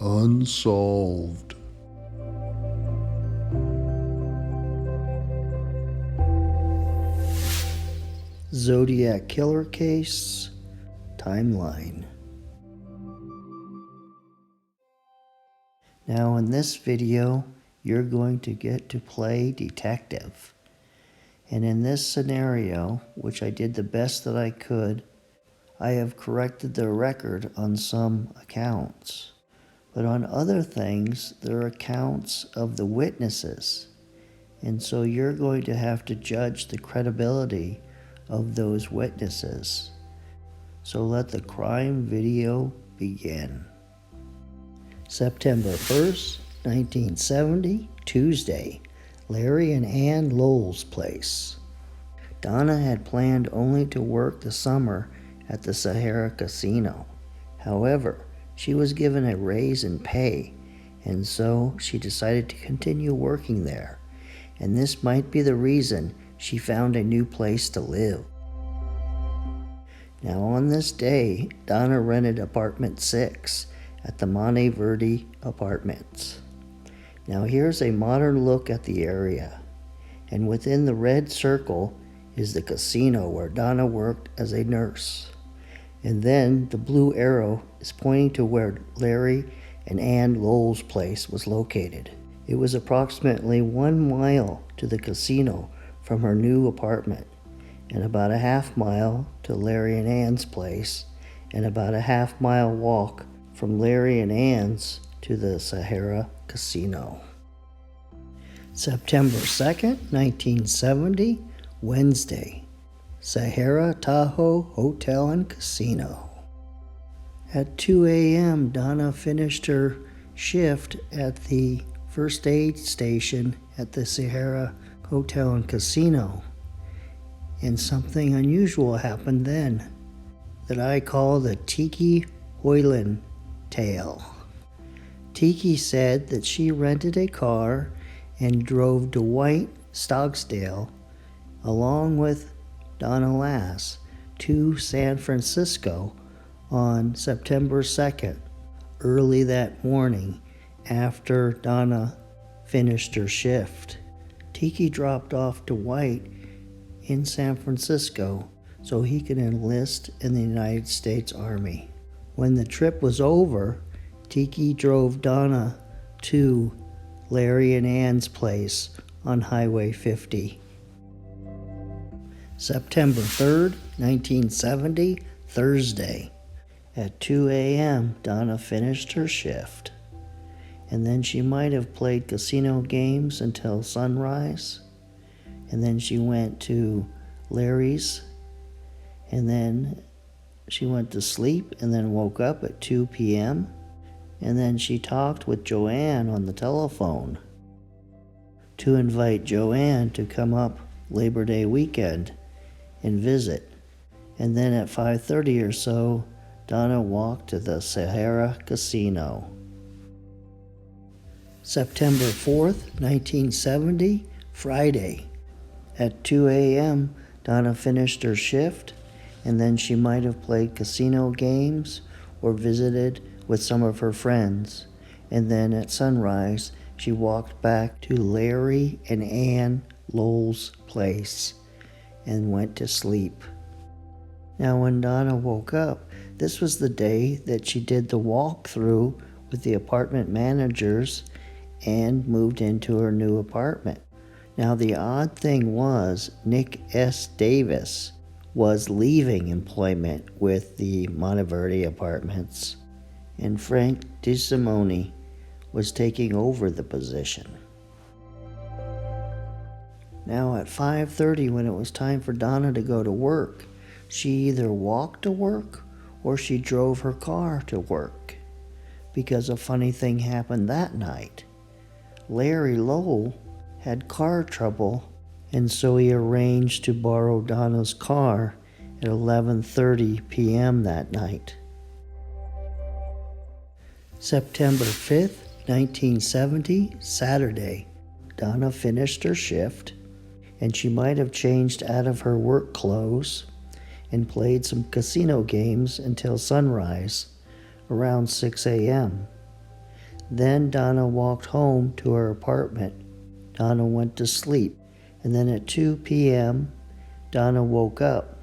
Unsolved. Zodiac Killer Case Timeline. Now in this video, you're going to get to play detective. And in this scenario, which I did the best that I could, I have corrected the record on some accounts. But on other things, there are accounts of the witnesses. And so you're going to have to judge the credibility of those witnesses. So let the crime video begin. September 1st, 1970, Tuesday, Larry and Ann Lowell's place. Donna had planned only to work the summer at the Sahara Casino. However, she was given a raise in pay, and so she decided to continue working there. And this might be the reason she found a new place to live. Now on this day, Donna rented apartment 6 at the Monte Verde Apartments. Now here's a modern look at the area, and within the red circle is the casino where Donna worked as a nurse. And then the blue arrow is pointing to where Larry and Ann Lowell's place was located. It was approximately 1 mile to the casino from her new apartment, and about a half-mile to Larry and Ann's place, and about a half-mile walk from Larry and Ann's to the Sahara Casino. September 2nd, 1970, Wednesday, Sahara Tahoe Hotel and Casino. At 2 a.m., Donna finished her shift at the first aid station at the Sahara Hotel and Casino. And something unusual happened then that I call the Tiki Hoyland tale. Tiki said that she rented a car and drove Dwight Stogsdale along with Donna Lass to San Francisco on September 2nd, early that morning after Donna finished her shift. Tiki dropped off Dwight in San Francisco so he could enlist in the United States Army. When the trip was over, Tiki drove Donna to Larry and Ann's place on Highway 50. September 3rd, 1970, Thursday. At 2 a.m., Donna finished her shift. And then she might have played casino games until sunrise. And then she went to Larry's. And then she went to sleep and then woke up at 2 p.m. And then she talked with Joanne on the telephone to invite Joanne to come up Labor Day weekend and visit. And then at 5:30 or so, Donna walked to the Sahara Casino. September 4th, 1970, Friday. At 2 a.m., Donna finished her shift, and then she might have played casino games or visited with some of her friends. And then at sunrise, she walked back to Larry and Ann Lowell's place and went to sleep. Now when Donna woke up, this was the day that she did the walkthrough with the apartment managers and moved into her new apartment. Now the odd thing was Nick S. Davis was leaving employment with the Monteverde Apartments, and Frank DeSimone was taking over the position. Now at 5:30, when it was time for Donna to go to work, she either walked to work or she drove her car to work, because a funny thing happened that night. Larry Lowell had car trouble, and so he arranged to borrow Donna's car at 11:30 p.m. that night. September 5th, 1970, Saturday. Donna finished her shift, and she might have changed out of her work clothes and played some casino games until sunrise, around 6 a.m. Then Donna walked home to her apartment. Donna went to sleep, and then at 2 p.m., Donna woke up.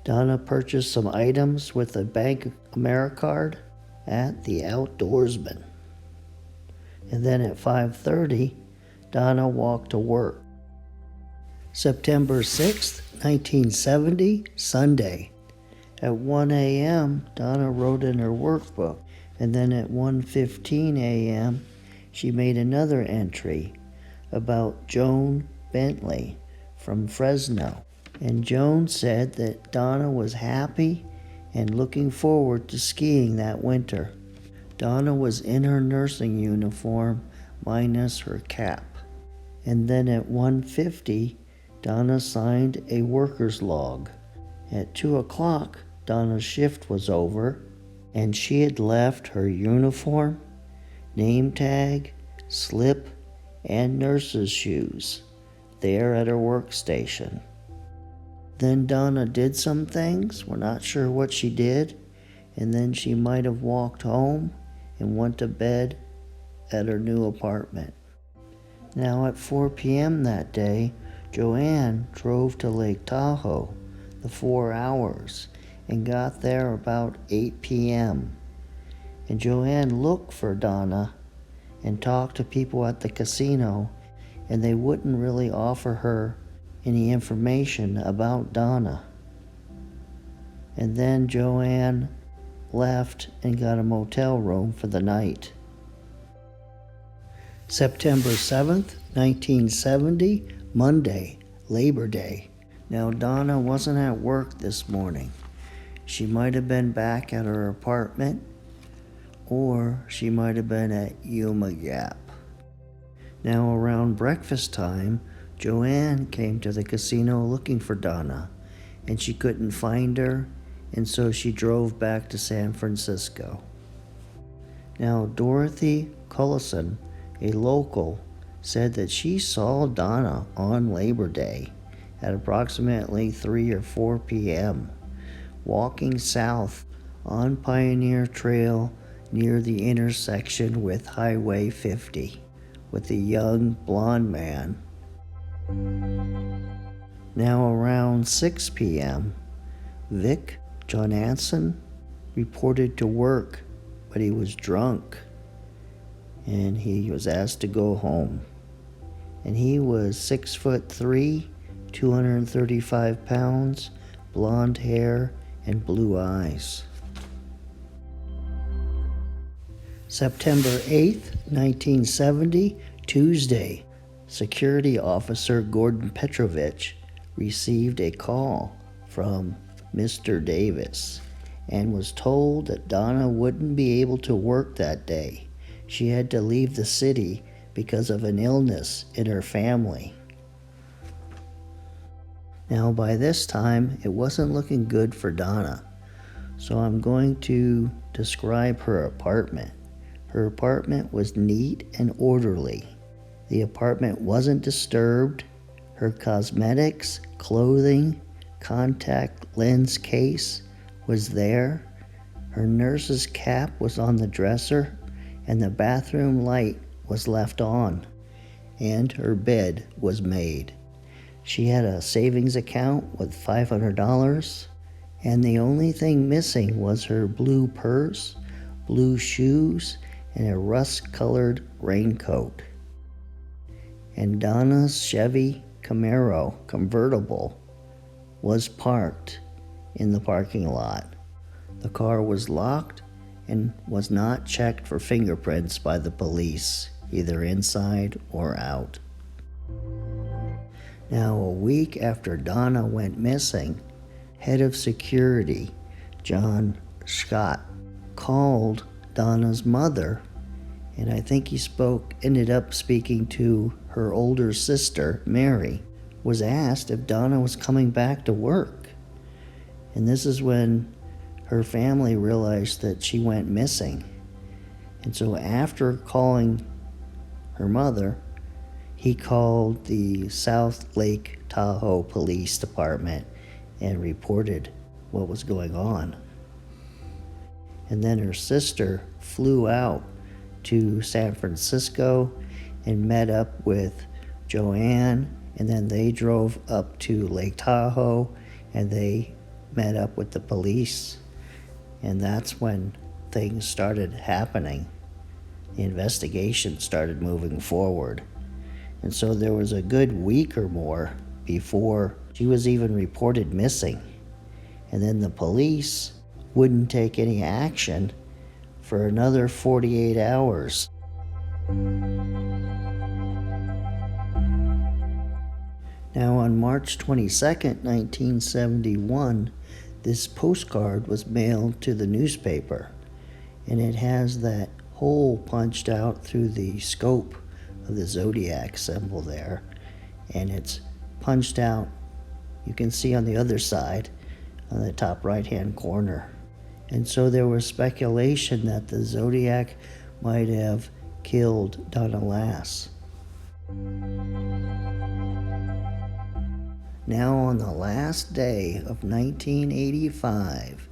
Donna purchased some items with a Bank AmeriCard at the Outdoorsman. And then at 5:30, Donna walked to work. September 6th, 1970, Sunday. At 1 a.m., Donna wrote in her workbook, and then at 1:15 a.m., she made another entry about Joan Bentley from Fresno. And Joan said that Donna was happy and looking forward to skiing that winter. Donna was in her nursing uniform minus her cap. And then at 1:50, Donna signed a worker's log. At 2 o'clock, Donna's shift was over, and she had left her uniform, name tag, slip, and nurse's shoes there at her workstation. Then Donna did some things, we're not sure what she did, and then she might have walked home and went to bed at her new apartment. Now at 4 p.m. that day, Joanne drove to Lake Tahoe the 4 hours and got there about 8 p.m. And Joanne looked for Donna and talked to people at the casino, and they wouldn't really offer her any information about Donna. And then Joanne left and got a motel room for the night. September 7th, 1970, Monday, Labor Day. Now Donna wasn't at work this morning. She might have been back at her apartment, or she might have been at Yuma Gap. Now around breakfast time, Joanne came to the casino looking for Donna, and she couldn't find her, and so she drove back to San Francisco. Now Dorothy Cullison, a local, said that she saw Donna on Labor Day at approximately 3 or 4 p.m. walking south on Pioneer Trail near the intersection with Highway 50 with a young blonde man. Now around 6 p.m., Vic Johnson reported to work, but he was drunk, and he was asked to go home. And he was 6'3", 235 pounds, blonde hair, and blue eyes. September 8th, 1970, Tuesday. Security Officer Gordon Petrovich received a call from Mr. Davis and was told that Donna wouldn't be able to work that day. She had to leave the city because of an illness in her family. Now by this time, it wasn't looking good for Donna, so I'm going to describe her apartment. Her apartment was neat and orderly. The apartment wasn't disturbed. Her cosmetics, clothing, contact lens case was there. Her nurse's cap was on the dresser, and the bathroom light was left on, and her bed was made. She had a savings account with $500, and the only thing missing was her blue purse, blue shoes, and a rust-colored raincoat. And Donna's Chevy Camaro convertible was parked in the parking lot. The car was locked and was not checked for fingerprints by the police, either inside or out. Now, a week after Donna went missing, head of security, John Scott, called Donna's mother, and I think he ended up speaking to her older sister, Mary, was asked if Donna was coming back to work. And this is when her family realized that she went missing. And so after calling her mother, he called the South Lake Tahoe Police Department and reported what was going on. And then her sister flew out to San Francisco and met up with Joanne, and then they drove up to Lake Tahoe and they met up with the police, and that's when things started happening. The investigation started moving forward. And so there was a good week or more before she was even reported missing. And then the police wouldn't take any action for another 48 hours. Now on March 22nd, 1971, this postcard was mailed to the newspaper, and it has that hole punched out through the scope of the Zodiac symbol there, and it's punched out, you can see on the other side, on the top right hand corner. And so there was speculation that the Zodiac might have killed Donna Lass. Now on the last day of 1985,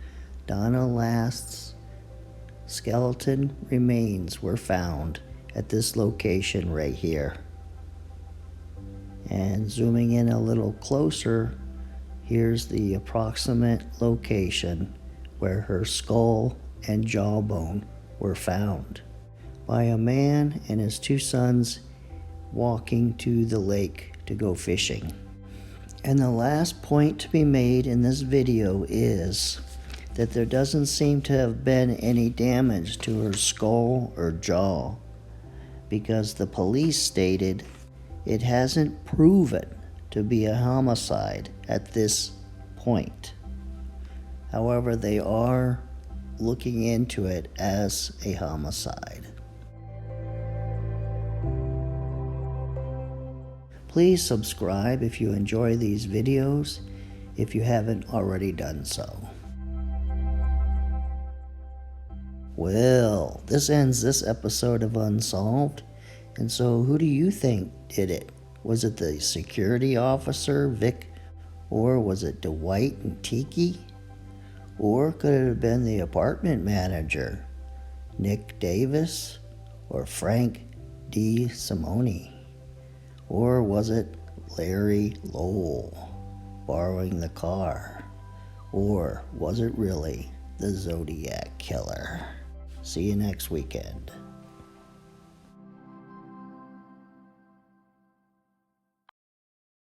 Donna Lass' skeleton remains were found at this location right here. And zooming in a little closer, here's the approximate location where her skull and jawbone were found by a man and his two sons walking to the lake to go fishing. And the last point to be made in this video is that there doesn't seem to have been any damage to her skull or jaw, because the police stated it hasn't proven to be a homicide at this point. However, they are looking into it as a homicide. Please subscribe if you enjoy these videos, if you haven't already done so. Well, this ends this episode of Unsolved. And so who do you think did it? Was it the security officer, Vic? Or was it Dwight and Tiki? Or could it have been the apartment manager, Nick Davis? Or Frank D. Simone? Or was it Larry Lowell borrowing the car? Or was it really the Zodiac Killer? See you next weekend.